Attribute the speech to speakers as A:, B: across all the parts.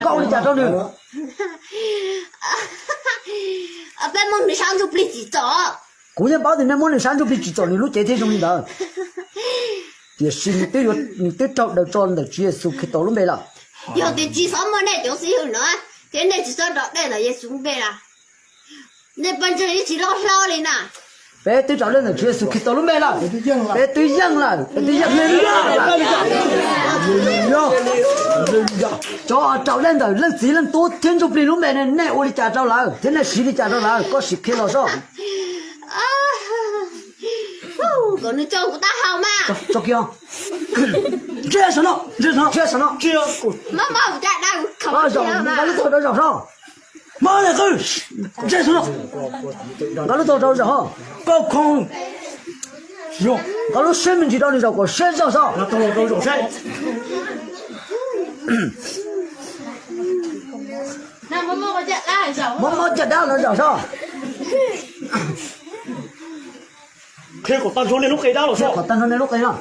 A: 搞你家长的。
B: 别梦里上就不理走。
A: 姑娘包的那梦里上就必须走，你路接天兄弟的。也是你对找的找的主耶稣去到了没了？
B: 有的至少么呢，就是有呢，现在至少找来了也准备了。那本身一起老少的呢。
A: 别对找人的主耶稣去到了没了？别对样了，别对样了。找人的人谁人多天就不能买呢？那我的驾照了，现在洗的驾照了，搞洗开了说。
B: 我能照顾他好吗？
A: 照顾。这什么？这样。
B: 妈妈，我家那个口
A: 啊，那你早找上。妈的个，这什么？那你早哈，高空。哟，那你生命去找你找过，谁找上？那等我找谁？
B: 那妈妈我家那找。
A: 妈妈家那找上。
C: 开个单车那路黑大了是吧？
A: 单车那路黑了。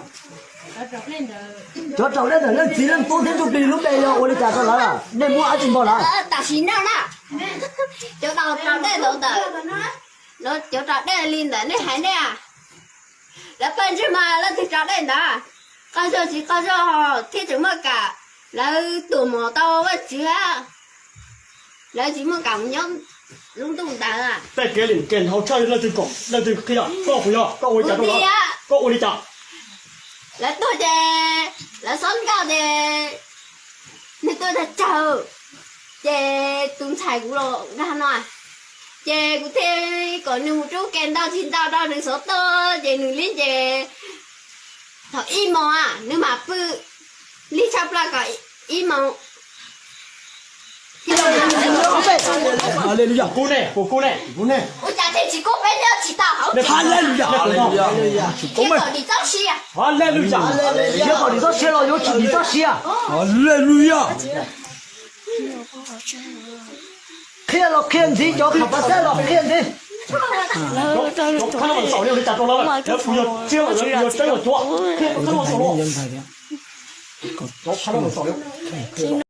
A: 找来的，人别人多天就比路白了，我的驾照来了，那摸阿金宝来。
B: 打新了啦，就到找来了的，然就找来领的，那还呢？那本身嘛，那就找来的，高手贴怎么搞？然后多么到我家，然后怎么搞nhau lung tung đàn à?
C: Tại cái liền kèn hậu chơi là từ cổ là từ khi nào có phải không? Có ôi chả đâu có ôi đi chả.
B: Là tôi để là son cao để nên tôi đã chờ để tung chạy của lo ra nói để cụ thể có nhiều chú kèn đau chín đau đau đừng số to để nửa lên để thọ im mò à nếu mà bự lý chắp là có im mò.
C: Hallelujah. Cô này.
B: Ôi cha thế chỉ có bé nhau chỉ tao hảo.
C: Hallelujah.
B: Thế còn đi tao xí à?
C: Hallelujah.
A: Thế còn đi tao xí là有chỉ đi tao xí à?
C: Hallelujah.
A: Kia là kia gì cho khắp bắt xe là kia gì?
C: Nó khá là sầu đi chặt đâu lắm. Nó phụ nhật chưa là chân là chua. Kia nó sầu. Nó khá là sầu.